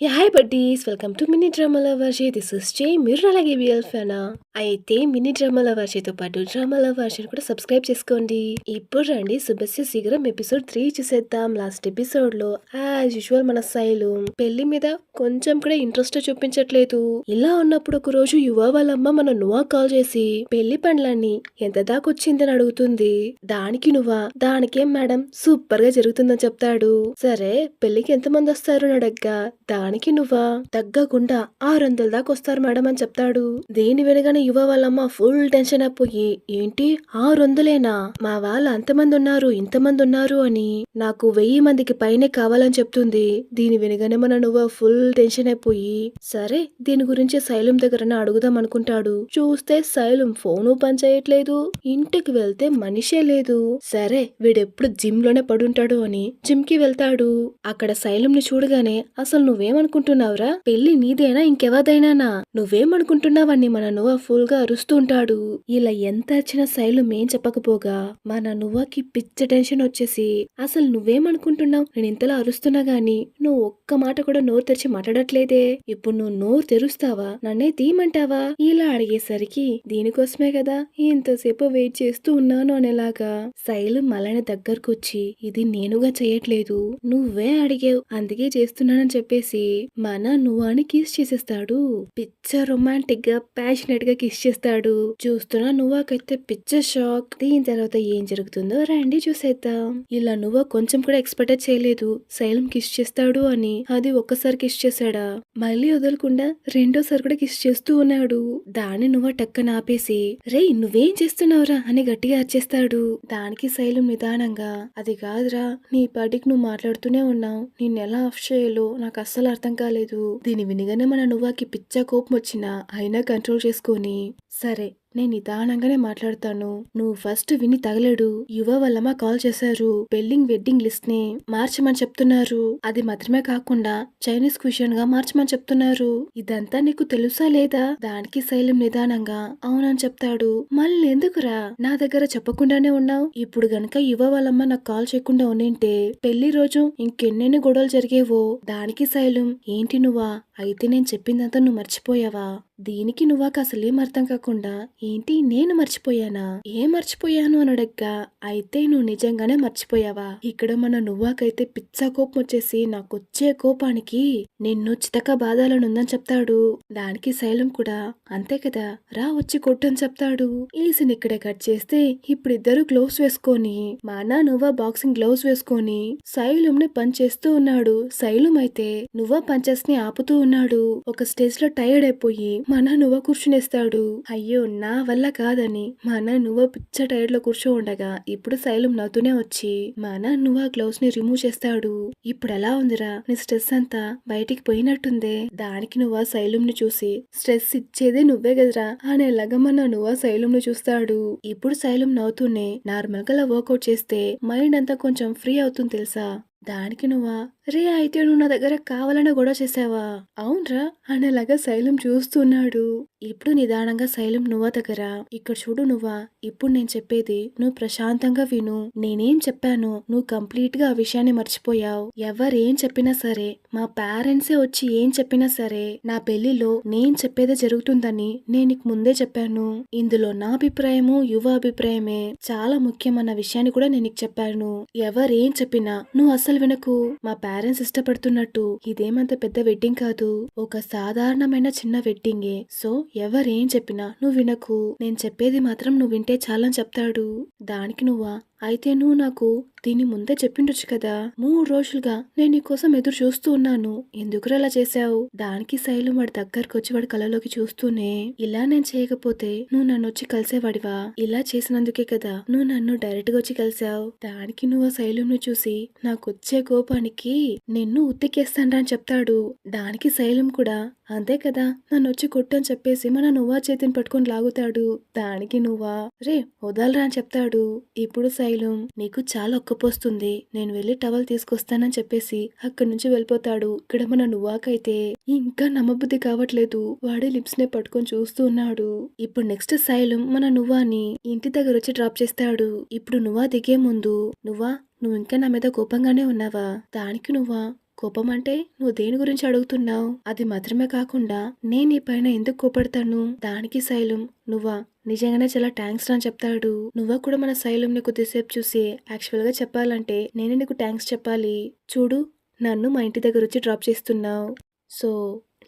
Hi buddies, welcome to mini డ్రామాల వర్షి. This is Jay. మీరు అలాగే బిఎల్ ఫ్యానా అయితే మినీ డ్రామాల వర్షితో పాటు డ్రామాల వర్షిని కూడా సబ్స్క్రైబ్ చేసుకోండి. ఇప్పుడు రండి శుభస్య శీఘ్రం ఎపిసోడ్ 3 చూసేద్దాం. లాస్ట్ ఎపిసోడ్ లో యాజ్ యూజువల్ మన శైలు పెళ్లి మీద కొంచెం కూడా ఇంట్రెస్ట్ చూపించట్లేదు. ఇలా ఉన్నప్పుడు ఒక రోజు యువ వాళ్ళమ్మ మన నువ్వా కాల్ చేసి పెళ్లి పనులన్నీ ఎంత దాకొచ్చిందని అడుగుతుంది. దానికి నువ్వా దానికేం మేడం సూపర్ గా జరుగుతుందని చెప్తాడు. సరే పెళ్లికి ఎంతమంది వస్తారు అని అడగ్గా దానికి నువ్వా తగ్గకుండా 600 దాకా వస్తారు మేడం అని చెప్తాడు. దేని వినగానే యువ వాళ్ళమ్మ ఫుల్ టెన్షన్ అయిపోయి ఏంటి 600లేనా, మా వాళ్ళ అంతమంది ఉన్నారు ఇంతమంది ఉన్నారు అని నాకు 1000 మందికి పైనే కావాలని చెప్తుంది. దీని వినగానే మన నువ్వు ఫుల్ టెన్షన్ అయిపోయి సరే దీని గురించి శైలం దగ్గర అడుగుదాం అనుకుంటాడు. చూస్తే శైలం ఫోను పని చేయట్లేదు, ఇంటికి వెళ్తే మనిషే లేదు. సరే వీడెప్పుడు జిమ్ లోనే పడుంటాడు అని జిమ్ కి వెళ్తాడు. అక్కడ శైలంని చూడగానే అసలు నువ్వేమనుకుంటున్నావురా, పెళ్లి నీదేనా ఇంకెవరిదైనా, నువ్వేమనుకుంటున్నావని మన నువ్వ ఫుల్ గా అరుస్తూ ఉంటాడు. ఇలా ఎంత అరిచినా శైలం ఏం చెప్పకపోగా మన నువ్వకి పిచ్చ టెన్షన్ వచ్చేసి అసలు నువ్వేమనుకుంటున్నావు, నేను ఇంతలా అరుస్తున్నా గాని నువ్వు ఒక్క మాట కూడా నోరు తెరిచి మాట్లాడట్లేదే, ఇప్పుడు నువ్వు నోరు తెరుస్తావా నన్నే తీయమంటావా ఇలా అడిగేసరికి దీనికోసమే కదా ఇంతసేపు వెయిట్ చేస్తూ ఉన్నాను అనేలాగా శైలం మళ్ళీ దగ్గరకు వచ్చి ఇది నేనుగా చేయట్లేదు నువ్వే అడిగావు అందుకే చేస్తున్నానని చెప్పేసి మన నువ్వాని కిస్ చేసేస్తాడు. పిచ్చ రొమాంటిక్ గా ప్యాషనెట్ గా కిస్ చేస్తాడు. చూస్తున్నా నువ్వాకైతే పిచ్చ షాక్. దీని తర్వాత ఏం జరుగుతుందో రండి చూసేద్దాం. ఇలా నువ్వు కొంచెం కూడా ఎక్స్పెక్ట్ చేయలేదు శైలం కిస్ చేస్తాడు అని. అది ఒక్కసారి కిస్ చేశాడా మళ్ళీ వదలకుండా రెండోసారి కూడా కిస్ చేస్తూ ఉన్నాడు. దాన్ని నువ్వు టక్కన ఆపేసి రేయ్ నువ్వేం చేస్తున్నావురా అని గట్టిగా అరిచేస్తాడు. దానికి శైలం నిదానంగా అది కాదురా నీ పాటికి నువ్వు మాట్లాడుతూనే ఉన్నావు, నిన్నెలా ఆఫ్ చేయాలో నాకు అస్సలు అర్థం కాలేదు. దీని వినగానే మన నువ్వాకి పిచ్చ కోపం వచ్చినా అయినా కంట్రోల్ చేసుకొని సరే నేను నిదానంగానే మాట్లాడతాను, నువ్వు ఫస్ట్ విని తగలేడు. యువ వాళ్ళమ్మ కాల్ చేశారు, వెడ్డింగ్ లిస్ట్ ని మార్చమని చెప్తున్నారు. అది మాత్రమే కాకుండా చైనీస్ క్విషన్ గా మార్చమని చెప్తున్నారు. ఇదంతా నీకు తెలుసా లేదా? దానికి శైలం నిదానంగా అవునని చెప్తాడు. మళ్ళీ ఎందుకురా నా దగ్గర చెప్పకుండానే ఉన్నావు? ఇప్పుడు గనక యువ వాళ్ళమ్మ నాకు కాల్ చేయకుండా ఉండింటే పెళ్లి రోజు ఇంకెన్నెన్ని గొడవలు జరిగేవో. దానికి శైలం ఏంటి నువ్వా అయితే నేను చెప్పిందంతా నువ్వు మర్చిపోయావా? దీనికి నువ్వాక అసలేం అర్థం కాకుండా ఏంటి నేను మర్చిపోయానా, ఏం మర్చిపోయాను అని అడగ్గా అయితే నువ్వు నిజంగానే మర్చిపోయావా? ఇక్కడ మన నువ్వాకైతే పిచ్చ కోపం వచ్చేసి నాకొచ్చే కోపానికి నిన్ను చితక బాధాలనుందని చెప్తాడు. దానికి శైలం కూడా అంతే కదా రా వచ్చి కొట్టని చెప్తాడు. ఈ సీన్ ఇక్కడే కట్ చేస్తే ఇప్పుడు ఇద్దరు గ్లౌస్ వేసుకొని మన నువ్వా బాక్సింగ్ గ్లౌస్ వేసుకొని శైలం ని పంచ్ చేస్తూ ఉన్నాడు. శైలం అయితే నువ్వా పంచెస్ ని ఆపుతూ ఉన్నాడు. ఒక స్టేజ్ లో టైర్డ్ అయిపోయి మన నువ్వ కూర్చునేస్తాడు. అయ్యో నా వల్ల కాదని మన నువ్వ పిచ్చ టైర్డ్ లో కూర్చో ఉండగా ఇప్పుడు శైలం నవ్వుతూనే వచ్చి మన నువ్వ గ్లౌస్ ని రిమూవ్ చేస్తాడు. ఇప్పుడు ఎలా ఉందిరా నీ స్ట్రెస్ అంతా బయటికి పోయినట్టుందే. దానికి నువ్వ శైలం ని చూసి స్ట్రెస్ ఇచ్చేదే నువ్వే కదరా అనేలాగా మన నువ్వ శైలం ని చూస్తాడు. ఇప్పుడు శైలం నవ్వుతూనే నార్మల్ గా వర్కౌట్ చేస్తే మైండ్ అంతా కొంచెం ఫ్రీ అవుతుంది తెలుసా. దానికి నువ్వా రే అయితే నువ్వు నా దగ్గర కావాలన్నా గొడవ చేసావా? అవునరా అనేలాగా శైలం చూస్తున్నాడు. ఇప్పుడు నిదానంగా శైలం నువ్వా దగ్గర ఇక్కడ చూడు నువ్వా ఇప్పుడు నేను చెప్పేది నువ్వు ప్రశాంతంగా విను. నేనేం చెప్పాను నువ్వు కంప్లీట్ గా ఆ విషయాన్ని మర్చిపోయావు. ఎవరేం చెప్పినా సరే మా పేరెంట్సే వచ్చి ఏం చెప్పినా సరే నా పెళ్లిలో నేను చెప్పేదే జరుగుతుందని నేను నీకు ముందే చెప్పాను. ఇందులో నా అభిప్రాయము యువ అభిప్రాయమే చాలా ముఖ్యమన్న విషయాన్ని కూడా నేను నీకు చెప్పాను. ఎవరేం చెప్పినా నువ్వు అసలు వినకు. మా పేరెంట్స్ ఇష్టపడుతున్నట్టు ఇదేమంత పెద్ద వెడ్డింగ్ కాదు, ఒక సాధారణమైన చిన్న వెడ్డింగే. సో ఎవరేం చెప్పినా నువ్వు వినకు, నేను చెప్పేది మాత్రం నువ్వు వింటే చాలని చెప్తాడు. దానికి నువ్వా అయితే నువ్వు నాకు దీని ముందే చెప్పిండొచ్చు కదా, 3 రోజులుగా నేను నీకోసం ఎదురు చూస్తూ ఉన్నాను, ఎందుకురా ఇలా చేశావు? దానికి శైలం వాడి దగ్గరకు వచ్చి వాడి కళ్ళలోకి చూస్తూనే ఇలా నేను చేయకపోతే నువ్వు నన్ను వచ్చి కలిసేవాడివా? ఇలా చేసినందుకే కదా నువ్వు నన్ను డైరెక్ట్ గా వచ్చి కలిసావు. దానికి నువ్వు శైలం ను చూసి నాకొచ్చే కోపానికి నిన్ను ఉత్తికేస్తానరా అని చెప్తాడు. దానికి శైలం కూడా అంతే కదా నన్ను వచ్చి కొట్టు అని చెప్పేసి మన నువ్వా చేతిని పట్టుకొని లాగుతాడు. దానికి నువ్వా రే వదలరా అని చెప్తాడు. ఇప్పుడు శైలం నీకు చాలా ఒక్కపోస్తుంది, నేను వెళ్ళి టవల్ తీసుకొస్తానని చెప్పేసి అక్కడి నుంచి వెళ్ళిపోతాడు. ఇక్కడ మన నువ్వాకైతే ఇంకా నమ్మబుద్ధి కావట్లేదు, వాడే లిప్స్ నే పట్టుకొని చూస్తూ ఉన్నాడు. ఇప్పుడు నెక్స్ట్ శైలం మన నువ్వాని ఇంటి దగ్గర వచ్చి డ్రాప్ చేస్తాడు. ఇప్పుడు నువ్వా దిగే ముందు నువ్వు ఇంకా నా మీద కోపంగానే ఉన్నావా? దానికి నువ్వా కోపం అంటే నువ్వు దేని గురించి అడుగుతున్నావు? అది మాత్రమే కాకుండా నేను నీ పైన ఎందుకు కోపడతాను? దానికి శైలం నువ్వా నిజంగానే చాలా థ్యాంక్స్ అని చెప్తాడు. నువ్వా కూడా మన శైలంని కొద్దిసేపు చూసి యాక్చువల్ గా చెప్పాలంటే నేనే నీకు థ్యాంక్స్ చెప్పాలి. చూడు నన్ను మా ఇంటి దగ్గర వచ్చి డ్రాప్ చేస్తున్నావు. సో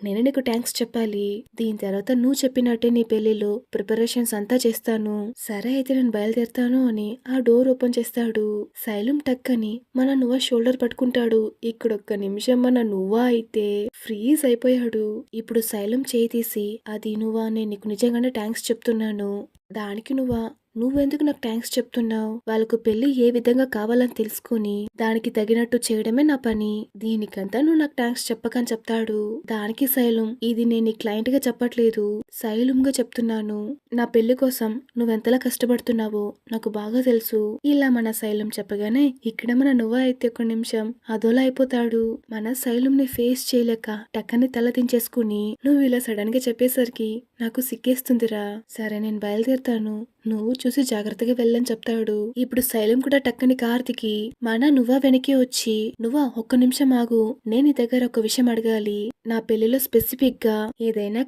నేనే నీకు థ్యాంక్స్ చెప్పాలి. దీని తర్వాత నువ్వు చెప్పినట్టే నీ పెళ్లిలో ప్రిపరేషన్స్ అంతా చేస్తాను. సరే అయితే నేను బయలుదేరుతాను అని ఆ డోర్ ఓపెన్ చేస్తాడు. శైలం టక్కని మన నువ్వా షోల్డర్ పట్టుకుంటాడు. ఇక్కడొక్క నిమిషం మన నువ్వా అయితే ఫ్రీజ్ అయిపోయాడు. ఇప్పుడు శైలం చేయి తీసి అది నువ్వా నేను నీకు నిజంగానే థ్యాంక్స్ చెప్తున్నాను. దానికి నువ్వెందుకు నాకు థ్యాంక్స్ చెప్తున్నావు? వాళ్ళకు పెళ్లి ఏ విధంగా కావాలని తెలుసుకుని దానికి తగినట్టు చేయడమే నా పని. దీనికంతా నువ్వు నాకు థ్యాంక్స్ చెప్పకని చెప్తాడు. దానికి శైలం ఇది నేను నీ క్లయింట్ గా చెప్పట్లేదు, శైలం గా చెప్తున్నాను. నా పెళ్లి కోసం నువ్వెంతలా కష్టపడుతున్నావో నాకు బాగా తెలుసు. ఇలా మన శైలం చెప్పగానే ఇక్కడ మన నువ్వు అయితే ఒక నిమిషం అదోలా అయిపోతాడు. మన శైలం ని ఫేస్ చేయలేక టక్కని తల దించేసుకుని నువ్వు ఇలా సడన్ గా చెప్పేసరికి నాకు సిగ్గేస్తుందిరా. సరే నేను బయలుదేరుతాను, నువ్వు చూసి జాగ్రత్తగా వెళ్ళని చెప్తాడు. ఇప్పుడు శైలం కూడా టక్కని కార్తికి మన నువ్వా వెనక్కి వచ్చి నువ్వా ఒక్క నిమిషం ఆగు, నేను నీ దగ్గర ఒక విషయం అడగాలి. నా పెళ్లిలో స్పెసిఫిక్ గా ఏదైనా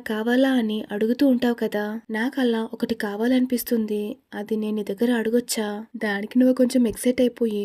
కావాలా అని అడుగుతూ ఉంటావు కదా, నాకు అలా ఒకటి కావాలనిపిస్తుంది. అది నేను నీ దగ్గర అడగొచ్చా? దానికి నువ్వు కొంచెం ఎక్సైట్ అయిపోయి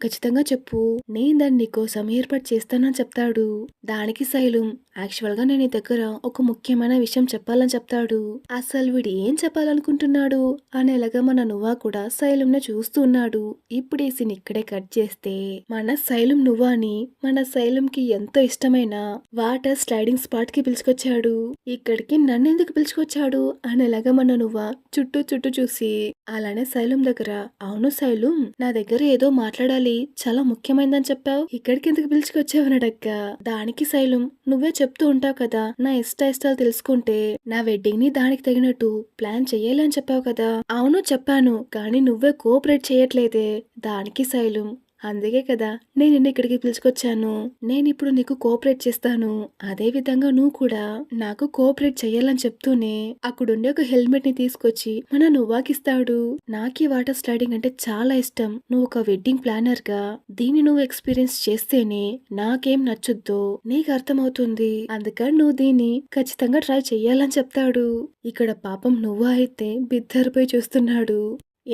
ఖచ్చితంగా చెప్పు, నేను దాన్ని నీకోసం ఏర్పాటు చేస్తానని చెప్తాడు. దానికి శైలం యాక్చువల్ గా నేను నీ దగ్గర ఒక ముఖ్యమైన విషయం చెప్పాలని చెప్తాడు. అసలు వీడు ఏం చెప్పాలనుకుంటున్నాడు అనేలాగా మన నువ్వా కూడా శైలంని చూస్తూ ఉన్నాడు. ఇప్పుడు ఈ సీన్ ఇక్కడే కట్ చేస్తే మన శైలం నువ్వాని మన శైలంకి ఎంతో ఇష్టమైన వాటర్ స్లైడింగ్ స్పాట్ కి పిలుచుకొచ్చాడు. ఇక్కడికి నన్నెందుకు పిలుచుకొచ్చాడు అనేలాగా మన నువ్వా చుట్టూ చూసి అలానే శైలం దగ్గర అవును శైలం నా దగ్గర ఏదో మాట్లాడాలి, చాలా ముఖ్యమైనదని చెప్పావు, ఇక్కడికి ఎందుకు పిలుచుకొచ్చావు అడక్క. దానికి శైలం నువ్వే చెప్తూ ఉంటావు కదా నా ఇష్టాలు తెలుసుకుంటే నా వెడ్డింగ్ ని దానికి తగినట్టు ప్లాన్ చెయ్యాలి అని చెప్పావు కదా. అవును చెప్పాను, కానీ నువ్వే కోఆపరేట్ చేయట్లేదే. దానికి శైలం అందుకే కదా నేను నిన్ను ఇక్కడికి పిలుచుకొచ్చాను, నేనిప్పుడు నీకు కోఆపరేట్ చేస్తాను, అదే విధంగా నువ్వు కూడా నాకు కోఆపరేట్ చెయ్యాలని చెప్తూనే అక్కడుండే ఒక హెల్మెట్ ని తీసుకొచ్చి మన నువ్వాకిస్తాడు. నాకు ఈ వాటర్ స్లైడింగ్ అంటే చాలా ఇష్టం, నువ్వు ఒక వెడ్డింగ్ ప్లానర్ గా దీన్ని నువ్వు ఎక్స్పీరియన్స్ చేస్తేనే నాకేం నచ్చుద్దో నీకు అర్థమవుతుంది, అందుకని నువ్వు దీన్ని ఖచ్చితంగా ట్రై చెయ్యాలని చెప్తాడు. ఇక్కడ పాపం నువ్వు అయితే బిద్దరిపోయి చూస్తున్నాడు.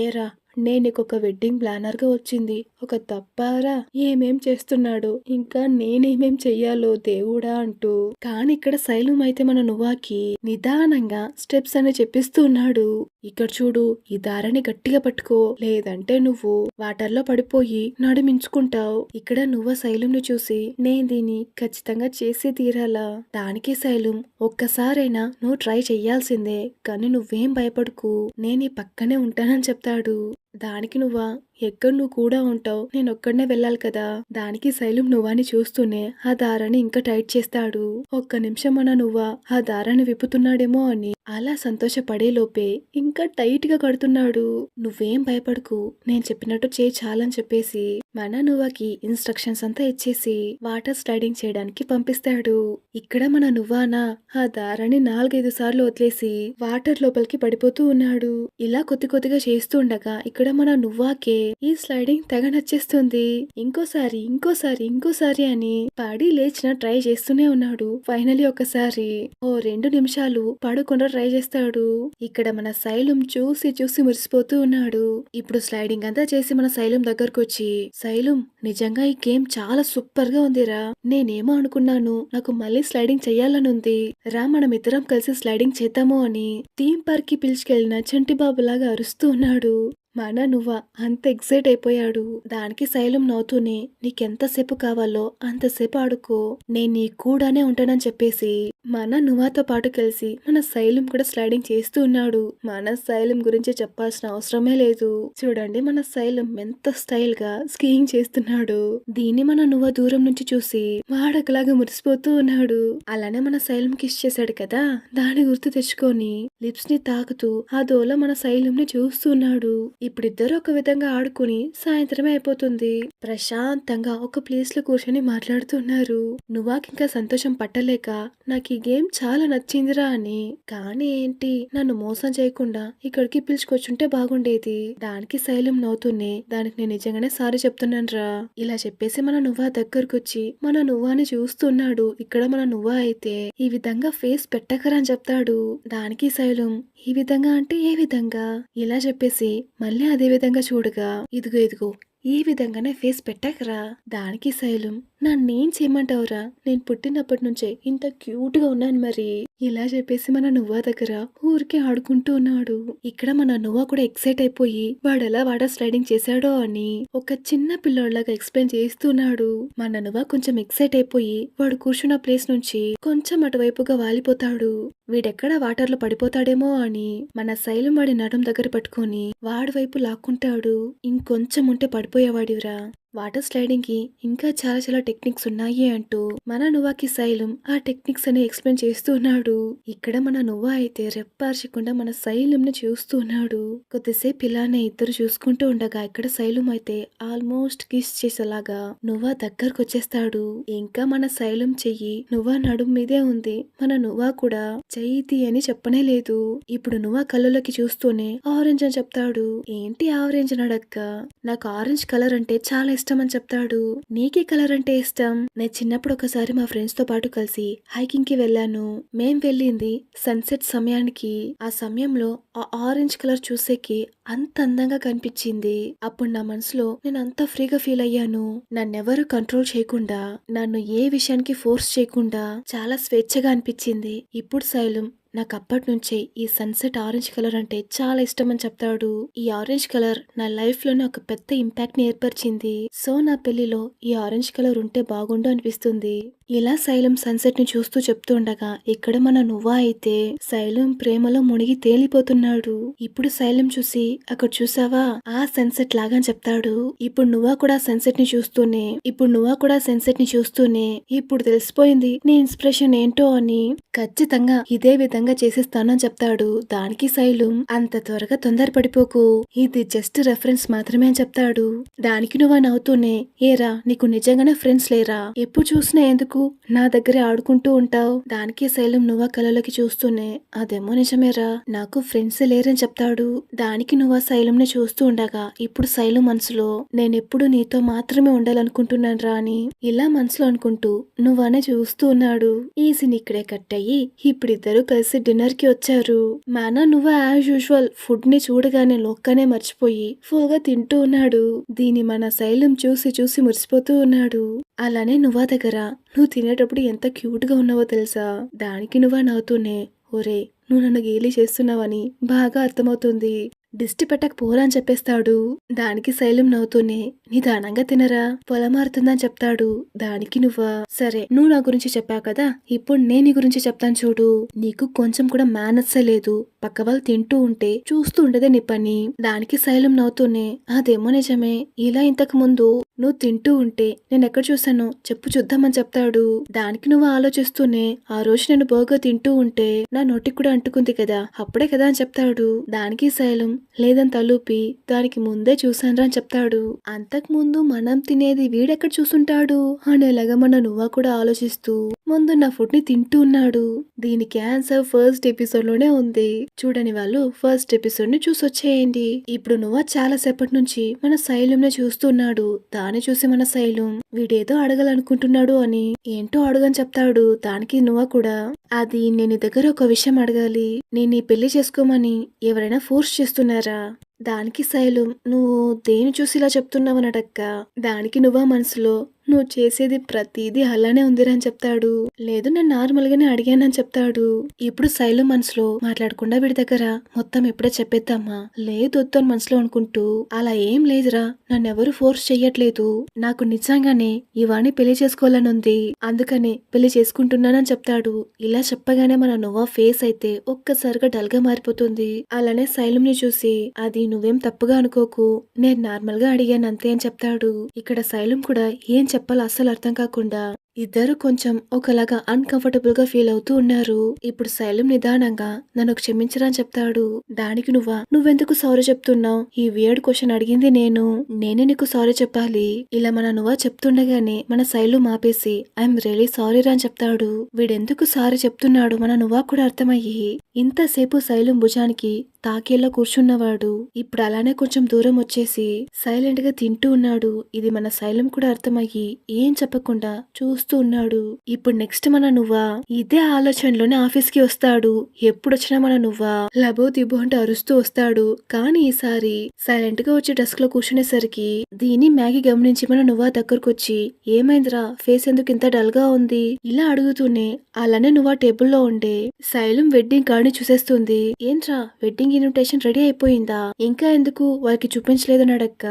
ఏరా నేను నీకొక వెడ్డింగ్ ప్లానర్ గా వచ్చింది ఒక తప్పారా, ఏమేం చేస్తున్నాడు, ఇంకా నేనేమేం చెయ్యాలో దేవుడా అంటూ. కాని ఇక్కడ శైలం అయితే మన నువ్వాకి నిదానంగా స్టెప్స్ అని చెప్పిస్తూ ఉన్నాడు. ఇక్కడ చూడు ఈ దారాన్ని గట్టిగా పట్టుకో, లేదంటే నువ్వు వాటర్ లో పడిపోయి నడుమించుకుంటావు. ఇక్కడ నువ్వు శైలంని చూసి నేను దీన్ని ఖచ్చితంగా చేసి తీరాలా. దానికి శైలం ఒక్కసారైనా నువ్వు ట్రై చెయ్యాల్సిందే, కానీ నువ్వేం భయపడకు, నేను ఈ పక్కనే ఉంటానని చెప్తాడు. దానికి నువ్వా ఎక్కడ నువ్వు కూడా ఉంటావు, నేను ఒక్కడనే వెళ్ళాలి కదా. దానికి శైలం నువ్వాని చూస్తూనే ఆ దారాన్ని ఇంకా టైట్ చేస్తాడు. ఒక్క నిమిషం అన్న నువ్వా ఆ దారాన్ని విప్పుతున్నాడేమో అని అలా సంతోషపడే లోపే ఇంకా టైట్ గా కడుతున్నాడు. నువ్వేం భయపడకు, నేను చెప్పినట్టు చేయి చాలని చెప్పేసి మన నువ్వాకి ఇన్స్ట్రక్షన్స్ అంతా ఇచ్చేసి వాటర్ స్లైడింగ్ చేయడానికి పంపిస్తాడు. ఇక్కడ మన నువ్వానా ఆ దారాన్ని 4-5 సార్లు వదిలేసి వాటర్ లోపలికి పడిపోతూ ఉన్నాడు. ఇలా కొద్దిగా చేస్తూ ఉండగా ఇక్కడ మన నువ్వాకే ఈ స్లైడింగ్ తెగ నచ్చేస్తుంది. ఇంకోసారి అని పడి లేచిన ట్రై చేస్తూనే ఉన్నాడు. ఫైనలీ ఒకసారి 2 నిమిషాలు పడకుండా ట్రై చేస్తాడు. ఇక్కడ మన శైలం చూసి మురిసిపోతూ ఉన్నాడు. ఇప్పుడు స్లైడింగ్ అంతా చేసి మన శైలం దగ్గరకు వచ్చి శైలం నిజంగా ఈ గేమ్ చాలా సూపర్ గా ఉందిరా, నేనేమో అనుకున్నాను నాకు మళ్ళీ స్లైడింగ్ చెయ్యాలని ఉంది రా, మనం ఇద్దరం కలిసి స్లైడింగ్ చేద్దాము అని థీమ్ పార్క్ కి పిలుచుకెళ్లిన చంటి బాబులాగా అరుస్తూ ఉన్నాడు. మన నువ్వా అంత ఎక్సైట్ అయిపోయాడు. దానికి శైలం నవ్వుతూనే నీకెంతసేపు కావాలో అంతసేపు ఆడుకో, నేను నీ కూడానే ఉంటానని చెప్పేసి మన నువ్వాతో పాటు కలిసి మన శైలం కూడా స్లైడింగ్ చేస్తూ ఉన్నాడు. మన శైలం గురించి చెప్పాల్సిన అవసరమే లేదు. చూడండి మన శైలం ఎంత స్టైల్ గా స్కీయింగ్ చేస్తున్నాడు. దీన్ని మన నువ్వ దూరం నుంచి చూసి వాడకలాగా మురిసిపోతూ ఉన్నాడు. అలానే మన శైలం కిస్ చేశాడు కదా, దాని గుర్తు తెచ్చుకొని లిప్స్ ని తాకుతూ ఆ దోల మన శైలం ని చూస్తున్నాడు. ఇప్పుడిద్దరు ఒక విధంగా ఆడుకుని సాయంత్రమే అయిపోతుంది. ప్రశాంతంగా ఒక ప్లేస్ లో కూర్చొని మాట్లాడుతున్నారు. నువ్వాకింకా సంతోషం పట్టలేక నాకు ఈ గేమ్ చాలా నచ్చిందిరా అని. కానీ ఏంటి నన్ను మోసం చేయకుండా ఇక్కడికి పిలుచుకొచ్చుంటే బాగుండేది. దానికి శైలం నవ్వుతూనే దానికి నేను నిజంగానే సారీ చెప్తున్నానురా. ఇలా చెప్పేసి మన నువ్వా దగ్గరకొచ్చి మన నువ్వాని చూస్తున్నాడు. ఇక్కడ మన నువ్వా అయితే ఈ విధంగా ఫేస్ పెట్టకరా అని చెప్తాడు. దానికి శైలం ఈ విధంగా అంటే ఏ విధంగా ఇలా చెప్పేసి మళ్ళీ అదే విధంగా చూడగా ఇదిగో ఇదిగో ఈ విధంగానే ఫేస్ పెట్టకరా. దానికి శైలం నన్నేం చేయమంటావురా, నేను పుట్టినప్పటి నుంచే ఇంత క్యూట్ గా ఉన్నాను మరి. ఇలా చెప్పేసి మన నువ్వా దగ్గర ఊరికే ఆడుకుంటూ ఉన్నాడు. ఇక్కడ మన నువ్వా కూడా ఎక్సైట్ అయిపోయి వాడెలా వాటర్ స్లైడింగ్ చేశాడో అని ఒక చిన్న పిల్లోడ్లాగా ఎక్స్ప్లెయిన్ చేస్తున్నాడు. మన నువ్వా కొంచెం ఎక్సైట్ అయిపోయి వాడు కూర్చున్న ప్లేస్ నుంచి కొంచెం అటువైపుగా వాలిపోతాడు. వీడెక్కడ వాటర్ లో పడిపోతాడేమో అని మన శైలం వాడి నడుం దగ్గర పట్టుకొని వాడి వైపు లాక్కుంటాడు. ఇంకొంచెం ఉంటే పడిపోయేవాడివిరా. వాటర్ స్లైడింగ్ కి ఇంకా చాలా చాలా టెక్నిక్స్ ఉన్నాయి అంటూ మన నువ్వాకి శైలం ఆ టెక్నిక్స్ అని ఎక్స్ప్లెయిన్ చేస్తూ ఉన్నాడు. ఇక్కడ మన నువ్వా అయితే రెప్పార్చకుండా మన శైలం ని చూస్తూ ఉన్నాడు. కొద్దిసేపు ఇలానే ఇద్దరు చూసుకుంటూ ఉండగా ఇక్కడ శైలం అయితే ఆల్మోస్ట్ కిస్ చేసేలాగా నువ్వా దగ్గరకు వచ్చేస్తాడు. ఇంకా మన శైలం చెయ్యి నువ్వా నడుం మీదే ఉంది. మన నువ్వా కూడా చెయ్యి అని చెప్పనే లేదు. ఇప్పుడు నువ్వా కళ్ళలోకి చూస్తూనే ఆరెంజ్ అని చెప్తాడు. ఏంటి ఆరెంజ్ అని అడక్క నాకు ఆరెంజ్ కలర్ అంటే చాలా ఇష్టం అని చెప్తాడు. నీకే కలర్ అంటే ఇష్టం? నేను చిన్నప్పుడు ఒకసారి మా ఫ్రెండ్స్ తో పాటు కలిసి హైకింగ్ కి వెళ్ళాను. మేం వెళ్ళింది సన్సెట్ సమయానికి. ఆ సమయంలో ఆ ఆరెంజ్ కలర్ చూసేకి అంత అందంగా కనిపించింది. అప్పుడు నా మనసులో నేను అంత ఫ్రీగా ఫీల్ అయ్యాను. నన్నెవరు కంట్రోల్ చేయకుండా, నన్ను ఏ విషయానికి ఫోర్స్ చేయకుండా చాలా స్వేచ్ఛగా అనిపించింది. ఇప్పుడు శైలం నాకు అప్పటి నుంచే ఈ సన్సెట్ ఆరెంజ్ కలర్ అంటే చాలా ఇష్టం అని చెప్తాడు. ఈ ఆరెంజ్ కలర్ నా లైఫ్ లోనే ఒక పెద్ద ఇంపాక్ట్ ని ఏర్పరిచింది. సో నా పెళ్లిలో ఈ ఆరెంజ్ కలర్ ఉంటే బాగుండు అనిపిస్తుంది. ఇలా శైలం సన్సెట్ ని చూస్తూ చెప్తూ ఉండగా ఇక్కడ మన నువ్వా అయితే శైలం ప్రేమలో మునిగి తేలిపోతున్నాడు. ఇప్పుడు శైలం చూసి అక్కడ చూసావా ఆ సన్సెట్ లాగా అని చెప్తాడు. ఇప్పుడు నువ్వా కూడా సన్సెట్ ని చూస్తూనే ఇప్పుడు తెలిసిపోయింది నీ ఇన్స్పిరేషన్ ఏంటో అని. ఖచ్చితంగా ఇదే విధంగా చేసేస్తానని చెప్తాడు. దానికి శైలం అంత త్వరగా తొందరపడిపోకు, ఇది జస్ట్ రెఫరెన్స్ మాత్రమే అని చెప్తాడు. దానికి నువ్వా నవ్వుతూనే ఏరా నీకు నిజంగానే ఫ్రెండ్స్ లేరా, ఎప్పుడు చూసినా ఎందుకు నా దగ్గరే ఆడుకుంటూ ఉంటావు? దానికి శైలం నువ్వా కళ్ళలోకి చూస్తూనే అదేమో నిజమేరా, నాకు ఫ్రెండ్స్ లేరని చెప్తాడు. దానికి నువ్వా శైలం ని చూస్తూ ఉండగా ఇప్పుడు శైలం మనసులో నేనెప్పుడు నీతో మాత్రమే ఉండాలనుకుంటున్నాను రా అని ఇలా మనసులో అనుకుంటూ నువ్వానే చూస్తూ ఉన్నాడు. ఈ సీన్ ఇక్కడే కట్ అయ్యి ఇప్పుడిద్దరు కలిసి డిన్నర్ కి వచ్చారు. మన నువ్వా యాజ్ యూజువల్ ఫుడ్ ని చూడగానే లోక్కనే మర్చిపోయి ఫుల్ గా తింటూ ఉన్నాడు. దీని మన శైలం చూసి చూసి మురిసిపోతూ ఉన్నాడు. అలానే నువ్వా దగ్గర నువ్వు తినేటప్పుడు ఎంత క్యూట్ గా ఉన్నావో తెలుసా? దానికి నువ్వా నవ్వుతూనే ఒరే నువ్వు నన్ను గేలి చేస్తున్నావని బాగా అర్థమవుతుంది, దిష్టి పెట్టక పోరా అని చెప్పేస్తాడు. దానికి శైలం నవ్వుతూనే నిదానంగా తినరా పొలమారుతుందని చెప్తాడు. దానికి నువ్వా సరే నువ్వు నా గురించి చెప్పావు కదా, ఇప్పుడు నేను నీ గురించి చెప్తాను చూడు. నీకు కొంచెం కూడా మేనర్సే లేదు, పక్క వాళ్ళు తింటూ ఉంటే చూస్తూ ఉండదే నీ పని. దానికి శైలం నవ్వుతూనే అదేమో నిజమే, ఇలా ఇంతకు ముందు నువ్వు తింటూ ఉంటే నేను ఎక్కడ చూసాను చెప్పు చూద్దామని చెప్తాడు. దానికి నువ్వు ఆలోచిస్తూనే ఆ రోజు నేను బాగా తింటూ ఉంటే నా నోటికి కూడా అంటుకుంది కదా, అప్పుడే కదా అని చెప్తాడు. దానికి శైలం లేదని తలూపి దానికి ముందే చూసానరా అని చెప్తాడు. అంతకు ముందు మనం తినేది వీడెక్కడ చూసుంటాడు అనేలాగా మన నువ్వా కూడా ఆలోచిస్తూ ముందు నా ఫుడ్ ని తింటూ ఉన్నాడు. దీనికి ఆన్సర్ ఫస్ట్ ఎపిసోడ్ లోనే ఉంది. చూడని వాళ్ళు ఫస్ట్ ఎపిసోడ్ ని చూసొచ్చేయండి. ఇప్పుడు నువ్వా చాలా సేపటి నుంచి మన శైలం ని చూస్తున్నాడు. దాన్ని చూసి మన శైలం వీడేదో అడగాలనుకుంటున్నాడు అని ఏంటో అడగని చెప్తాడు. దానికి నువ్వా కూడా అది నేను నీ దగ్గర ఒక విషయం అడగాలి, నేను ఈ పెళ్లి చేసుకోమని ఎవరైనా ఫోర్స్ చేస్తున్నారా? దానికి శైలం నువ్వు దేని చూసి ఇలా చెప్తున్నావనడక్క. దానికి నువ్వా మనసులో నువ్వు చేసేది ప్రతిదీ అలానే ఉందిరా అని చెప్తాడు. లేదు నేను నార్మల్ గానే అడిగానని చెప్తాడు. ఇప్పుడు శైలం మనసులో మాట్లాడకుండా వీడి దగ్గర మొత్తం ఎప్పుడే చెప్పేద్దామా, లేదు వద్దు అని మనసులో అనుకుంటూ అలా ఏం లేదురా, నన్నెవరు ఫోర్స్ చెయ్యట్లేదు, నాకు నిజంగానే ఇవాణ్ణి పెళ్లి చేసుకోవాలని ఉంది, అందుకనే పెళ్లి చేసుకుంటున్నానని చెప్తాడు. ఇలా చెప్పగానే మన నువ్వా ఫేస్ అయితే ఒక్కసారిగా డల్ గా మారిపోతుంది. అలానే శైలం ని చూసి అది నువ్వేం తప్పుగా అనుకోకు, నేను నార్మల్ గా అడిగాను అంతే అని చెప్తాడు. ఇక్కడ శైలం కూడా ఏం చెప్పాలో అస్సలు అర్థం కాకుండా ఇద్దరు కొంచెం ఒకలాగా అన్‌కంఫర్టబుల్ గా ఫీల్ అవుతూ ఉన్నారు. ఇప్పుడు శైలం నిదానంగా నన్ను క్షమించరా అని చెప్తాడు. దానికి నువ్వెందుకు సారీ చెప్తున్నావు? ఈ వియర్డ్ క్వశ్చన్ అడిగింది నేను. నేనే నీకు సారీ చెప్పాలి. ఇలా మన నువ్వా చెప్తుండగానే మన శైలం ఆపేసి ఐఎమ్ రియలీ సారీ రా అని చెప్తాడు. వీడెందుకు సారీ చెప్తున్నాడు మన నువ్వా కూడా అర్థమయ్యి ఇంతసేపు శైలం భుజానికి తాకేలా కూర్చున్నవాడు ఇప్పుడు అలానే కొంచెం దూరం వచ్చేసి సైలెంట్ గా తింటూ ఉన్నాడు. ఇది మన శైలం కూడా అర్థమయ్యి ఏం చెప్పకుండా చూస్తూ ఉన్నాడు. ఇప్పుడు నెక్స్ట్ మన నువ్వా ఇదే ఆలోచనలోనే ఆఫీస్ కి వస్తాడు. ఎప్పుడొచ్చినా మన నువ్వా లబో దిబో అంటే అరుస్తూ వస్తాడు. కానీ ఈసారి సైలెంట్ గా వచ్చి డెస్క్ లో కూర్చునేసరికి దీన్ని మ్యాగీ గమనించి మన నువ్వా దగ్గరకొచ్చి ఏమైందిరా ఫేస్ ఎందుకు ఇంత డల్ గా ఉంది ఇలా అడుగుతూనే అలానే నువ్వా టేబుల్లో ఉండే శైలం వెడ్డింగ్ కార్డ్ ని చూసేస్తుంది. ఏంట్రా వెడ్డింగ్ ఇన్విటేషన్ రెడీ అయిపోయిందా? ఇంకా ఎందుకు వారికి చూపించలేదని అడక్క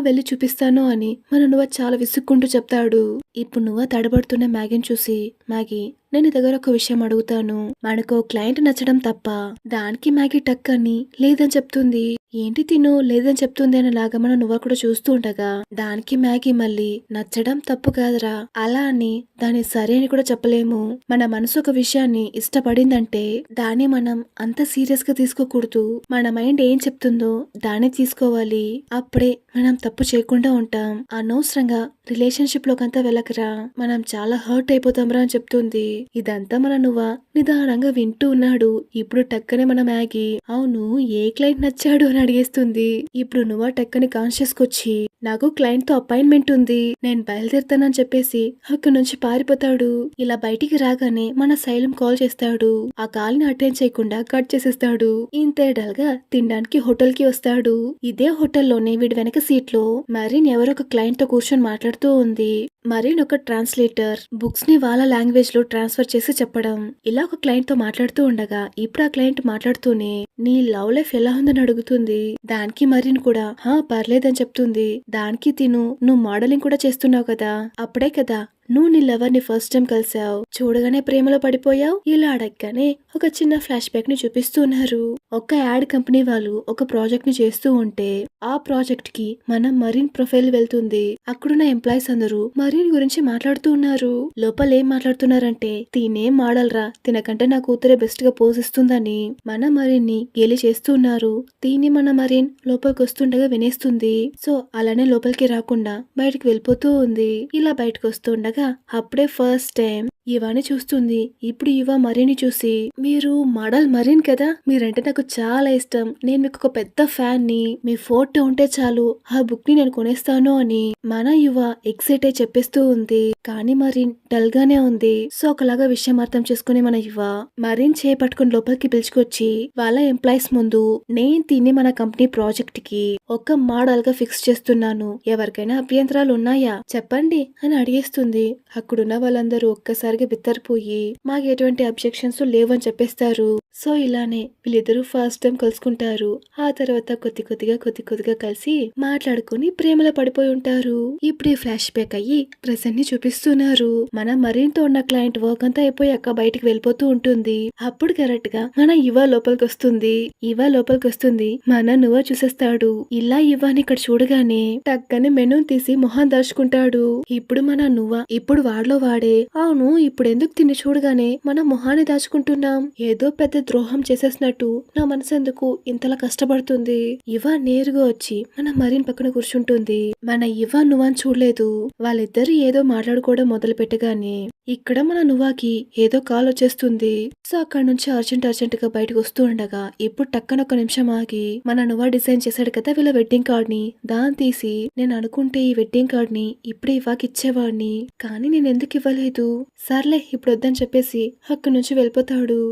వెళ్ళి చూపిస్తాను అని మన నువ్వు చాలా విసుక్కుంటూ చెప్తాడు. ఇప్పుడు నువ్వు తడబడుతున్న మ్యాగీని చూసి మ్యాగీ నేను నీ దగ్గర ఒక విషయం అడుగుతాను. మనకు క్లయింట్ నచ్చడం తప్ప దానికి మ్యాగీ టక్ అని లేదని చెప్తుంది. ఏంటి తిను లేదని చెప్తుంది అనేలాగా మనం నువ్వు కూడా చూస్తూ ఉండగా దానికి మ్యాగీ మళ్ళీ నచ్చడం తప్పు కాదురా అలా అని దాన్ని సరే అని కూడా చెప్పలేము. మన మనసు ఒక విషయాన్ని ఇష్టపడిందంటే దాన్ని మనం అంత సీరియస్ గా తీసుకోకూడదు. మన మైండ్ ఏం చెప్తుందో దాన్ని తీసుకోవాలి. అప్పుడే మనం తప్పు చేయకుండా ఉంటాం. అనవసరంగా రిలేషన్షిప్ లోకంతా వెళ్ళకరా మనం చాలా హర్ట్ అయిపోతాంరా అని చెప్తుంది. ఇదంతా మన నువ్వా నిదానంగా వింటూ ఉన్నాడు. ఇప్పుడు టక్కనే మన మ్యాగీ అవును ఏ క్లయింట్ నచ్చాడు అని అడిగేస్తుంది. ఇప్పుడు నువ్వా టక్కని కాన్షియస్ కొచ్చి నాకు క్లయింట్ తో అపాయింట్మెంట్ ఉంది నేను బయలుదేరుతానని చెప్పేసి అక్కడి నుంచి పారిపోతాడు. ఇలా బయటికి రాగానే మన శైలం కాల్ చేస్తాడు. ఆ కాల్ ని అటెండ్ చేయకుండా కట్ చేసేస్తాడు. ఇంతే డల్ గా తినడానికి హోటల్ కి వస్తాడు. ఇదే హోటల్లోనే వీడి వెనక సీట్ లో మరీన్ ఎవరో ఒక క్లయింట్ తో కూర్చొని మాట్లాడుతూ ఉంది. మరీన్ ఒక ట్రాన్స్లేటర్ బుక్స్ ని వాళ్ళ లాంగ్వేజ్ లో ట్రాన్స్ఫర్ చేసి చెప్పడం. ఇలా ఒక క్లయింట్ తో మాట్లాడుతూ ఉండగా ఇప్పుడు ఆ క్లయింట్ మాట్లాడుతూనే నీ లవ్ లైఫ్ ఎలా ఉందని అడుగుతుంది. దానికి మరీన్ కూడా పర్లేదని చెప్తుంది. దానికి నువ్వు మోడలింగ్ కూడా చేస్తున్నావు కదా అప్పుడే కదా నువ్వు నీ లవర్ ని ఫస్ట్ టైం కలిసావు చూడగానే ప్రేమలో పడిపోయావు ఇలా అడగగానే ఒక చిన్న ఫ్లాష్ బ్యాక్ ని చూపిస్తున్నారు. ఒక యాడ్ కంపెనీ వాళ్ళు ఒక ప్రాజెక్ట్ ని చేస్తూ ఉంటే ఆ ప్రాజెక్ట్ కి మన మరీన్ ప్రొఫైల్ వెళ్తుంది. అక్కడున్న ఎంప్లాయీస్ అందరూ మరీన్ గురించి మాట్లాడుతూ ఉన్నారు. లోపల ఏం మాట్లాడుతున్నారంటే తినేం మాడలరా తినకంటే నా కూతురే బెస్ట్ గా పోజ్ ఇస్తుందని మన మరీన్ ని గేలి చేస్తున్నారు. దీన్ని మన మరీన్ లోపలికి వస్తుండగా వినేస్తుంది. సో అలానే లోపలికి రాకుండా బయటికి వెళ్ళిపోతూ ఉంది. ఇలా బయటకు వస్తుండగా అప్పుడే ఫస్ట్ టైం ఇవాని చూస్తుంది. ఇప్పుడు ఇవా మరీని చూసి మీరు మోడల్ మరీన్ కదా మీరంటే నాకు చాలా ఇష్టం నేను మీకు ఒక పెద్ద ఫ్యాన్ ని మీ ఫోటో ఉంటే చాలు ఆ బుక్ ని నేను కొనేస్తాను అని మన యువ ఎక్సైట్ అయి చెప్పేస్తూ ఉంది. కానీ మరీన్ డల్ గానే ఉంది. సో ఒకలాగా విషయం అర్థం చేసుకుని మన యువ మరీన్ చేపట్టుకుని లోపలికి పిలుచుకొచ్చి వాళ్ళ ఎంప్లాయీస్ ముందు నేను తిని మన కంపెనీ ప్రాజెక్ట్ కి ఒక మోడల్ గా ఫిక్స్ చేస్తున్నాను ఎవరికైనా అభ్యంతరాలు ఉన్నాయా చెప్పండి అని అడిగేస్తుంది. అక్కడున్న వాళ్ళందరూ ఒక్కసారి బిత్తరిపోయి మాకు ఎటువంటి అబ్జెక్షన్స్ లేవని చెప్పేస్తారు. సో ఇలానే వీళ్ళిద్దరూ ఫస్ట్ టైం కలుసుకుంటారు. ఆ తర్వాత కొద్ది కొద్దిగా కలిసి మాట్లాడుకుని ప్రేమలో పడిపోయి ఉంటారు. ఇప్పుడు ఈ ఫ్లాష్ బ్యాక్ అయ్యి ప్రెసెంట్ ని చూపిస్తున్నారు. మన మరీన్ తో ఉన్న క్లయింట్ వర్క్ అంతా అయిపోయాక బయటికి వెళ్ళిపోతూ ఉంటుంది. అప్పుడు కరెక్ట్ గా మన ఇవా లోపలికి వస్తుంది. మన నువ్వ చూసేస్తాడు. ఇలా ఇవాని ఇక్కడ చూడగానే టక్కనే మెనూ తీసి మొహం దాచుకుంటాడు. ఇప్పుడు మన నువ్వ ఇప్పుడు వాడిలో వాడే అవును ఇప్పుడు ఎందుకు తిని చూడగానే మన మొహాన్ని దాచుకుంటున్నాం ఏదో పెద్ద ద్రోహం చేసేసినట్టు నా మనసు ఎందుకు ఇంతలా కష్టపడుతుంది. ఇవా నేరుగా వచ్చి మన మరీన్ పక్కన కూర్చుంటుంది. మన ఇవా నువ్వని చూడలేదు. వాళ్ళిద్దరు ఏదో మాట్లాడుకోవడం మొదలు పెట్టగానే ఇక్కడ మన నువ్వాకి ఏదో కాల్ వచ్చేస్తుంది. సో అక్కడ నుంచి అర్జెంట్ గా బయటకు వస్తూ ఉండగా ఇప్పుడు టక్కన ఒక నిమిషం ఆగి మన నువ్వా డిజైన్ చేశాడు కదా వీళ్ళ వెడ్డింగ్ కార్డ్ ని దాన్ని తీసి నేను అనుకుంటే ఈ వెడ్డింగ్ కార్డ్ ని ఇప్పుడే ఇవాకి ఇచ్చేవాడిని కానీ నేను ఎందుకు ఇవ్వలేదు సర్లే ఇప్పుడు వద్దని చెప్పేసి అక్కడి నుంచి వెళ్ళిపోతాడు.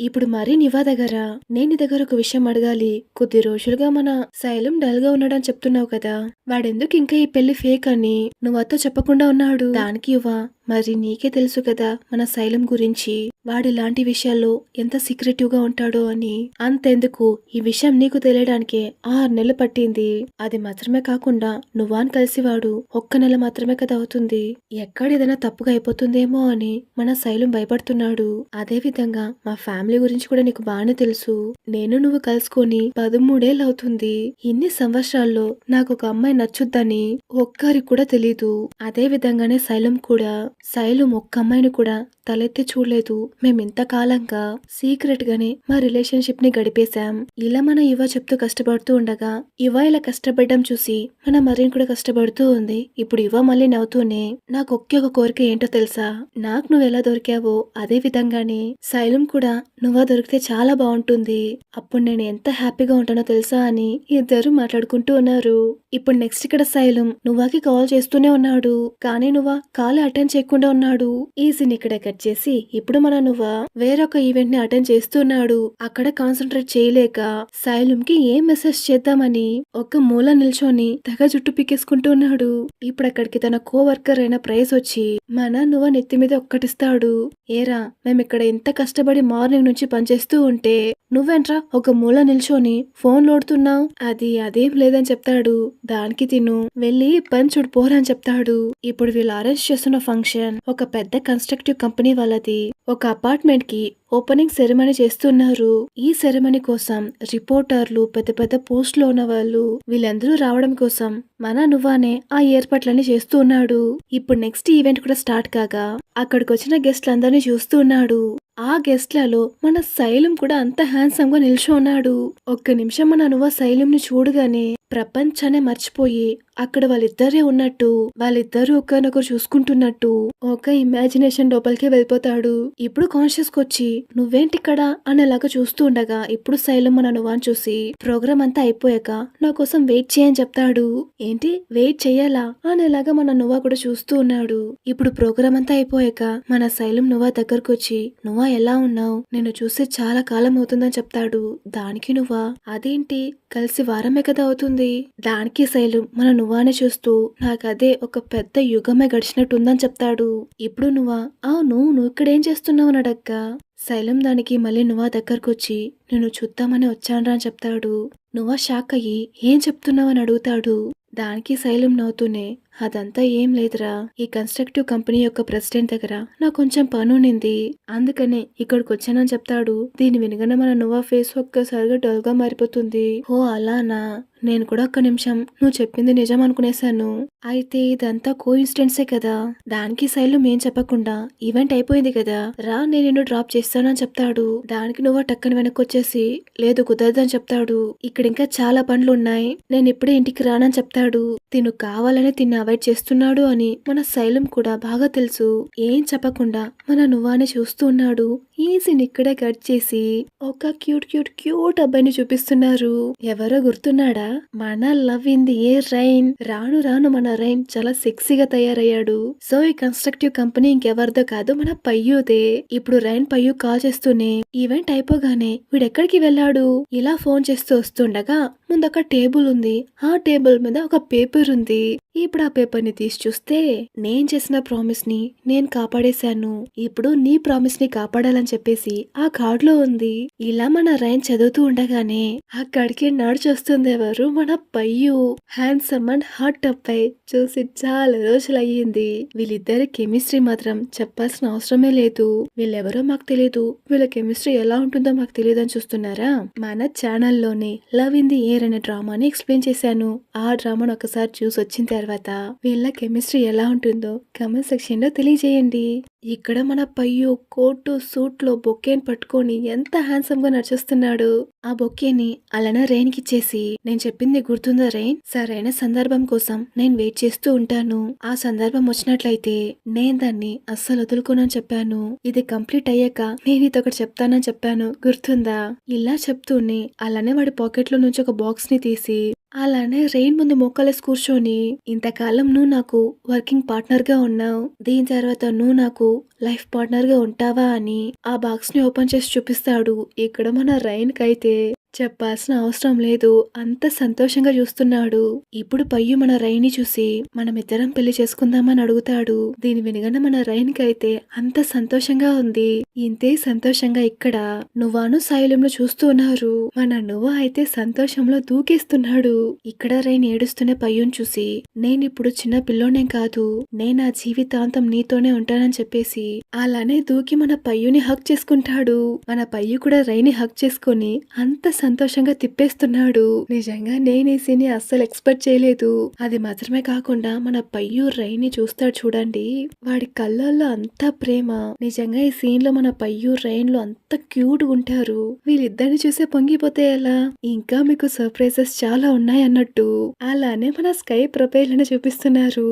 ఇప్పుడు మరీ నివా దగ్గర నేను నీ దగ్గర ఒక విషయం అడగాలి. కొద్ది రోజులుగా మన శైలం డల్ గా ఉన్నాడని చెప్తున్నావు కదా వాడెందుకు ఇంకా ఈ పెళ్లి ఫేక్ అని నువ్వు అతో చెప్పకుండా ఉన్నాడు. దానికి ఇవ్వా మరి నీకే తెలుసు కదా మన శైలం గురించి వాడిలాంటి విషయాల్లో ఎంత సీక్రెటివ్ గా ఉంటాడో అని. అంతెందుకు ఈ విషయం నీకు తెలియడానికే 6 నెలలు పట్టింది. అది మాత్రమే కాకుండా నువ్వాని కలిసి వాడు 1 నెల మాత్రమే కదా అవుతుంది. ఎక్కడ ఏదైనా తప్పుగా అయిపోతుందేమో అని మన శైలం భయపడుతున్నాడు. అదే విధంగా మా ఫ్యామిలీ గురించి కూడా నీకు బాగానే తెలుసు. నేను నువ్వు కలుసుకొని 13 ఏళ్ళు అవుతుంది. ఇన్ని సంవత్సరాల్లో నాకు ఒక అమ్మాయి నచ్చుద్దని ఒక్కరికి కూడా తెలీదు. అదే విధంగానే శైలం కూడా శైలం ఒక్క అమ్మాయిని కూడా తలెత్తి చూడలేదు. మేమింతకాలంగా సీక్రెట్ గానే మా రిలేషన్షిప్ ని గడిపేశాం. ఇలా మన యువ చెప్తూ కష్టపడుతూ ఉండగా యువ ఇలా కష్టపడడం చూసి మన మరీన్ కూడా కష్టపడుతూ ఉంది. ఇప్పుడు యువ మళ్ళీ నవ్వుతూనే నాకు ఒకే ఒక కోరిక ఏంటో తెలుసా, నాకు నువ్వు ఎలా దొరికావో అదే విధంగానే శైలం కూడా నువ్వా దొరికితే చాలా బాగుంటుంది, అప్పుడు నేను ఎంత హ్యాపీగా ఉంటానో తెలుసా అని ఇద్దరు మాట్లాడుకుంటూ ఉన్నారు. ఇప్పుడు నెక్స్ట్ ఇక్కడ శైలం నువ్వాకి కాల్ చేస్తూనే ఉన్నాడు, కానీ నువ్వా కాల్ అటెండ్ చేయకుండా ఉన్నాడు. ఈ సీన్ ఇక్కడ కట్ చేసి ఇప్పుడు మన నువ్వా వేరొక ఈవెంట్ ని అటెండ్ చేస్తున్నాడు. అక్కడ కాన్సన్ట్రేట్ చేయలేక శైలం కి ఏం మెసేజ్ చేద్దామని ఒక మూల నిల్చొని తెగ జుట్టు పీకేసుకుంటూ ఉన్నాడు. ఇప్పుడు అక్కడికి తన కోవర్కర్ అయిన ప్రైజ్ వచ్చి మన నువ్వ నెత్తి మీద ఒక్కటిస్తాడు. ఏరా, మేమిక్కడ ఎంత కష్టపడి మార్నింగ్ నుంచి పనిచేస్తూ ఉంటే నువ్వెంట్రా ఒక మూల నిల్చొని ఫోన్ లోడుతున్నావు, అదేం లేదని చెప్తాడు. దానికి తిను వెళ్ళి పని చూడు పోరా అని చెప్తాడు. ఇప్పుడు వీళ్ళు అరేంజ్ చేస్తున్న ఫంక్షన్ ఒక పెద్ద కన్స్ట్రక్టివ్ కంపెనీ వాళ్ళది. ఒక అపార్ట్మెంట్ కి ఓపెనింగ్ సెరమనీ చేస్తున్నారు. ఈ సెరమనీ కోసం రిపోర్టర్లు, పెద్ద పెద్ద పోస్ట్ లో ఉన్న వాళ్ళు వీళ్ళందరూ రావడం కోసం మన నువ్వానే ఆ ఏర్పాట్లన్నీ చేస్తూ ఉన్నాడు. ఇప్పుడు నెక్స్ట్ ఈవెంట్ కూడా స్టార్ట్ కాగా అక్కడికి వచ్చిన గెస్ట్లందరినీ చూస్తూ ఉన్నాడు. ఆ గెస్ట్లలో మన శైలం కూడా అంత హ్యాండ్సమ్ గా నిల్చో ఉన్నాడు. ఒక్క నిమిషం మన నువ్వ శైలం ని చూడగానే ప్రపంచాన్ని మర్చిపోయి అక్కడ వాళ్ళిద్దరే ఉన్నట్టు, వాళ్ళిద్దరూ ఒకరినొకరు చూసుకుంటున్నట్టు ఒక ఇమాజినేషన్ లోపలికి వెళ్ళిపోతాడు. ఇప్పుడు కాన్షియస్ కొచ్చి నువ్వేంటి ఇక్కడ అనేలాగా చూస్తూ ఉండగా ఇప్పుడు శైలం మన నువ్వాని చూసి ప్రోగ్రామ్ అంతా అయిపోయాక నా కోసం వెయిట్ చేయని చెప్తాడు. ఏంటి వెయిట్ చెయ్యాలా అనేలాగా మన నువ్వా కూడా చూస్తూ ఉన్నాడు. ఇప్పుడు ప్రోగ్రామ్ అంతా అయిపోయాక మన శైలం నువ్వా దగ్గరకు వచ్చి నువ్వా ఎలా ఉన్నావు, నేను చూసి చాలా కాలం అవుతుందని చెప్తాడు. దానికి నువ్వా అదేంటి కలిసి వారమే కదా అవుతుంది. దానికి శైలం మన నువ్వానే చూస్తూ నాకదే ఒక పెద్ద యుగమే గడిచినట్టుందని చెప్తాడు. ఇప్పుడు నువ్వా నువ్వు ఇక్కడేం చేస్తున్నావు అని అడగ్గా శైలం దానికి మళ్ళీ నువ్వా దగ్గరకొచ్చి నేను చూద్దామని వచ్చానరా అని చెప్తాడు. నువ్వా షాక్ అయ్యి ఏం చెప్తున్నావు అని అడుగుతాడు. దానికి శైలం నవ్వుతూనే అదంతా ఏం లేదురా, ఈ కన్స్ట్రక్టివ్ కంపెనీ యొక్క ప్రెసిడెంట్ దగ్గర నాకు కొంచెం పనునింది, అందుకనే ఇక్కడికి వచ్చానని చెప్తాడు. దీని వినగానే మన నువ్వా ఫేస్ ఒక్కసారిగా డల్ గా మారిపోతుంది. ఓ అలానా, నేను కూడా ఒక్క నిమిషం నువ్వు చెప్పింది నిజం అనుకునేశాను. అయితే ఇదంతా కో ఇన్సిడెంట్సే కదా. దానికి శైలం ఏం చెప్పకుండా ఈవెంట్ అయిపోయింది కదా రా నేను నిన్ను డ్రాప్ చేస్తానని చెప్తాడు. దానికి నువ్వు టక్కన వెనక్కొచ్చేసి లేదు కుదరదని చెప్తాడు. ఇక్కడ ఇంకా చాలా పనులు ఉన్నాయి, నేను ఇప్పుడే ఇంటికి రానని చెప్తాడు. తిను కావాలని తిన్ని అవాయిడ్ చేస్తున్నాడు అని మన శైలం కూడా బాగా తెలుసు. ఏం చెప్పకుండా మన నువ్వానే చూస్తూ ఉన్నాడు. ఈ సీన్ ఇక్కడే కట్ చేసి ఒక క్యూట్ అబ్బాయిని చూపిస్తున్నారు. ఎవరో గుర్తున్నాడా, మన love in the air rain. రాను రాను మన రైన్ చాలా సెక్సీగా తయారయ్యాడు. సో ఈ కన్స్ట్రక్టివ్ కంపెనీ ఇంకెవరిదో కాదు మన పయ్యూదే. ఇప్పుడు రైన్ పయ్యూ కాల్ చేస్తూనే ఈవెంట్ అయిపోగానే వీడెక్కడికి వెళ్ళాడు ఇలా ఫోన్ చేస్తూ వస్తుండగా ముందొక టేబుల్ ఉంది. ఆ టేబుల్ మీద ఒక పేపర్ ఉంది. ఇప్పుడు ఆ పేపర్ ని తీసి చూస్తే నేను చేసిన ప్రామిస్ ని నేను కాపాడేశాను, ఇప్పుడు నీ ప్రామిస్ ని కాపాడాలని చెప్పేసి ఆ కార్డ్ లో ఉంది. ఇలా మన రైన్ చదువుతూ ఉండగానే అక్కడికి నడిచొస్తుంది ఎవరు, మన పయ్యూ. హ్యాండ్సమ్ అండ్ హాట్ అబ్బాయి చూసి చాలా రోజులు అయ్యింది. వీళ్ళిద్దరి కెమిస్ట్రీ మాత్రం చెప్పాల్సిన అవసరమే లేదు. వీళ్ళెవరో మాకు తెలియదు, వీళ్ళ కెమిస్ట్రీ ఎలా ఉంటుందో మాకు తెలియదు అని చూస్తున్నారా. మన ఛానల్లోనే లవ్ ఇన్ ది ఎయిర్ అనే డ్రామాని ఎక్స్ప్లెయిన్ చేశాను. ఆ డ్రామాను ఒకసారి చూసి వచ్చిన తర్వాత వీళ్ళ కెమిస్ట్రీ ఎలా ఉంటుందో కమెంట్ సెక్షన్ లో తెలియజేయండి. ఇక్కడ మన పయ్యూ కోటు సూట్ లో బొకేని పట్టుకొని ఎంత హ్యాండ్సమ్ గా నడిచేస్తున్నాడు. ఆ బొకేని అలానే రెయిన్ కి ఇచ్చేసి నేను చెప్పింది గుర్తుందా రెయిన్, సరైన సందర్భం కోసం నేను వెయిట్ చేస్తూ ఉంటాను, ఆ సందర్భం వచ్చినట్లయితే నేను దాన్ని అస్సలు వదులుకోనని చెప్పాను, ఇది కంప్లీట్ అయ్యాక నేను ఇది ఒకటి చెప్తానని చెప్పాను గుర్తుందా. ఇలా చెప్తూనే అలానే వాడి పాకెట్ లో నుంచి ఒక బాక్స్ ని తీసి అలానే రెయిన్ ముందు మోకాలేసి కూర్చొని ఇంతకాలం నువ్వు నాకు వర్కింగ్ పార్ట్నర్ గా ఉన్నావు, దీని తర్వాత నువ్వు నాకు లైఫ్ పార్ట్నర్ గా ఉంటావా అని ఆ బాక్స్ ని ఓపెన్ చేసి చూపిస్తాడు. ఇక్కడ మన రైన్ కైతే చెప్పాల్సిన అవసరం లేదు, అంత సంతోషంగా చూస్తున్నాడు. ఇప్పుడు పయ్యు మన రైని చూసి మనమిద్దరం పెళ్లి చేసుకుందామని అడుగుతాడు. దీని వినగానే మన రైన్ కైతే అంత సంతోషంగా ఉంది. ఇంతే సంతోషంగా ఇక్కడ నువ్వాను శైలంలో చూస్తూ ఉన్నారు. మన నువ్వు అయితే సంతోషంలో దూకేస్తున్నాడు. ఇక్కడ రైన్ ఏడుస్తున్న పయ్యుని చూసి నేనిప్పుడు చిన్న పిల్లోనేం కాదు, నేను ఆ జీవితాంతం నీతోనే ఉంటానని చెప్పేసి అలానే దూకి మన పయ్యుని హక్ చేసుకుంటాడు. మన పయ్యు కూడా రైని హక్ చేసుకుని అంత సంతోషంగా తిప్పేస్తున్నాడు. నిజంగా నేను ఈ సీన్ అస్సలు ఎక్స్పెక్ట్ చేయలేదు. అది మాత్రమే కాకుండా మన పయ్యు రైని చూస్తాడు చూడండి, వాడి కళ్ళల్లో అంత ప్రేమ. నిజంగా ఈ సీన్ లో మన పయ్యు రైన్లు అంత క్యూట్ ఉంటారు. వీళ్ళిద్దరిని చూసే పొంగిపోతే ఎలా? ఇంకా మీకు సర్ప్రైజెస్ చాలా ఉన్నాయి అన్నట్టు. అలానే మన స్కై ప్రొఫైల్ అని చూపిస్తున్నారు.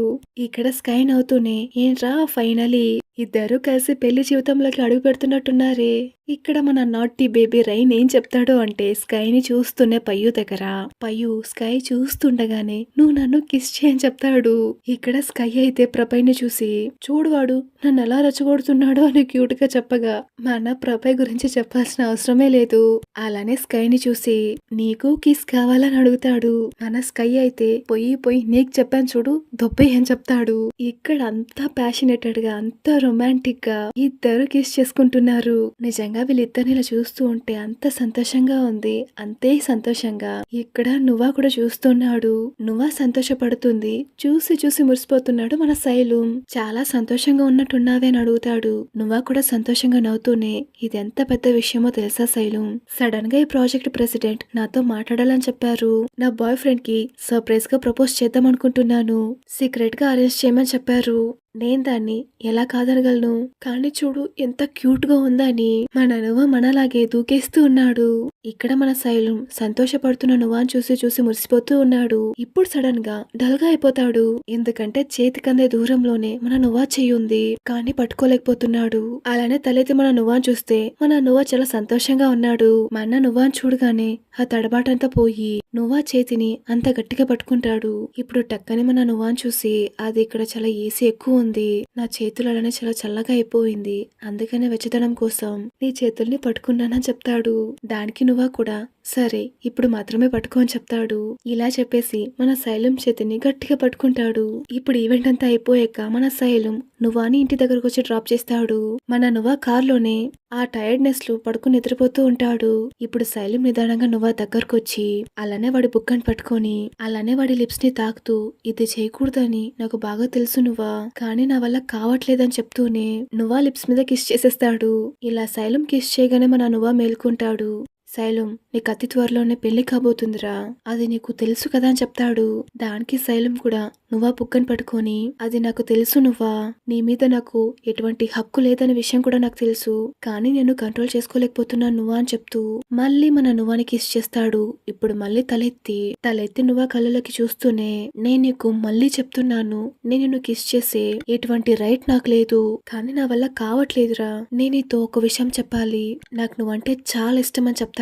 ఇక్కడ స్కై నవ్వుతూనే ఏంట్రా ఫైనలీ ఇద్దరు కలిసి పెళ్లి జీవితంలోకి అడుగు పెడుతున్నట్టున్నారే. ఇక్కడ మన నాటి బేబీ రైన్ ఏం చెప్తాడు అంటే స్కైని చూస్తూనే పయ్యు దగ్గర, పయ్యు స్కై చూస్తుండగానే నువ్వు నన్ను కిస్ చేయని చెప్తాడు. ఇక్కడ స్కై అయితే ప్రభైని చూసి చూడు వాడు నన్ను ఎలా రెచ్చగొడుతున్నాడో అని క్యూట్ గా చెప్పగా మన ప్రభై గురించి చెప్పాల్సిన అవసరమే లేదు. అలానే స్కైని చూసి నీకు కిస్ కావాలని అడుగుతాడు. మన స్కై అయితే పోయి నీకు చెప్పాను చూడు దొబ్బే అని చెప్తాడు. ఇక్కడ అంతా ప్యాషనేటెడ్ గా అంతా రొమాంటిక్ గా ఇద్దరు కిస్ చేసుకుంటున్నారు. నిజంగా వీళ్ళిద్దరిని ఇలా చూస్తూ ఉంటే అంత సంతోషంగా ఉంది. అంతే సంతోషంగా ఇక్కడ నువ్వా కూడా చూస్తున్నాడు. నువ్వా సంతోషపడుతుంది. చూసి మురిసిపోతున్నాడు మన శైలు. చాలా సంతోషంగా ఉన్నట్టున్నావే అని అడుగుతాడు. నువ్వా కూడా సంతోషంగా నవ్వుతూనే ఇది ఎంత పెద్ద విషయమో తెలుసా శైలు, సడన్ గా ఈ ప్రాజెక్ట్ ప్రెసిడెంట్ నాతో మాట్లాడాలని చెప్పారు. నా బాయ్ ఫ్రెండ్ కి సర్ప్రైజ్ గా ప్రపోజ్ చేద్దాం అనుకుంటున్నాను. సీక్రెట్ గా అరేంజ్ చేయమని చెప్పారు. నేను దాన్ని ఎలా కాదనగలను, కానీ చూడు ఎంత క్యూట్ గా ఉందని మన నువ్వ మనలాగే దూకేస్తూ ఉన్నాడు. ఇక్కడ మన శైలం సంతోషపడుతున్న నువ్వాని చూసి మురిసిపోతూ ఉన్నాడు. ఇప్పుడు సడన్ గా డల్ గా అయిపోతాడు. ఎందుకంటే చేతికందే దూరంలోనే మన నువ్వా చెయ్యుంది, కానీ పట్టుకోలేకపోతున్నాడు. అలానే తలెత్తి మన నువ్వాని చూస్తే మన నువ్వ చాలా సంతోషంగా ఉన్నాడు. మన నువ్వాని చూడగానే ఆ తడబాటంతా పోయి నువ్వా చేతిని అంత గట్టిగా పట్టుకుంటాడు. ఇప్పుడు టక్కని మన నువ్వాని చూసి అది ఇక్కడ చాలా ఏసీ ఎక్కువ ఉంది, నా చేతులు అలానే చాలా చల్లగా అయిపోయింది, అందుకనే వెచ్చదనం కోసం నీ చేతుల్ని పట్టుకున్నానని చెప్తాడు. దానికి నువ్వా కూడా సరే ఇప్పుడు మాత్రమే పట్టుకో అని చెప్తాడు. ఇలా చెప్పేసి మన శైలం చేతిని గట్టిగా పట్టుకుంటాడు. ఇప్పుడు ఈవెంట్ అంతా అయిపోయాక మన శైలం నువ్వాని ఇంటి దగ్గరకు వచ్చి డ్రాప్ చేస్తాడు. మన నువ్వా కార్లోనే ఆ టైర్డ్నెస్ లో పడుకుని నిద్రపోతూ ఉంటాడు. ఇప్పుడు శైలం నిదానంగా నువ్వా దగ్గరకు వచ్చి అలానే వాడి బుక్కని పట్టుకొని అలానే వాడి లిప్స్ ని తాకుతూ ఇది చేయకూడదని నాకు బాగా తెలుసు నువ్వా, కానీ నా వల్ల కావట్లేదని చెప్తూనే నువ్వా లిప్స్ మీద కిస్ చేసేస్తాడు. ఇలా శైలం కిస్ చేయగానే మన నువ్వా మేల్కుంటాడు. శైలం నీకు అతి త్వరలోనే పెళ్లి కాబోతుందిరా, అది నీకు తెలుసు కదా అని చెప్తాడు. దానికి శైలం కూడా నువ్వా బుక్కని పట్టుకొని అది నాకు తెలుసు నువ్వా, నీ మీద నాకు ఎటువంటి హక్కు లేదనే విషయం కూడా నాకు తెలుసు, కానీ నేను కంట్రోల్ చేసుకోలేకపోతున్నాను నువ్వా అని చెప్తూ మళ్ళీ మన నువ్వాని కిస్ చేస్తాడు. ఇప్పుడు మళ్ళీ తలెత్తి నువ్వా కళ్ళలోకి చూస్తూనే నేను నీకు మళ్ళీ చెప్తున్నాను, నేను నిన్ను కిస్ చేసే ఎటువంటి రైట్ నాకు లేదు, కానీ నా వల్ల కావట్లేదురా, నేను నీతో ఒక విషయం చెప్పాలి, నాకు నువ్వంటే చాలా ఇష్టం అని చెప్తాడు.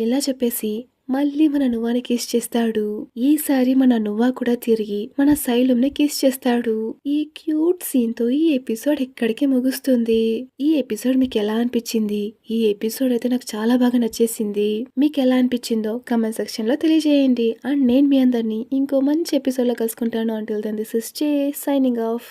ఇలా చెప్పేసి మళ్ళీ మన నువ్వాని కిస్ చేస్తాడు. ఈసారి మన నువ్వా కూడా తిరిగి మన శైలం ని కిస్ చేస్తాడు. ఈ క్యూట్ సీన్ తో ఈ ఎపిసోడ్ ఎక్కడికి ముగుస్తుంది. ఈ ఎపిసోడ్ మీకు ఎలా అనిపించింది? ఈ ఎపిసోడ్ అయితే నాకు చాలా బాగా నచ్చేసింది. మీకు ఎలా అనిపించిందో కమెంట్ సెక్షన్ లో తెలియజేయండి. అండ్ నేను మీ అందరినీ ఇంకో మంచి ఎపిసోడ్ లో కలుసుకుంటాను. Until then this is Jay signing of.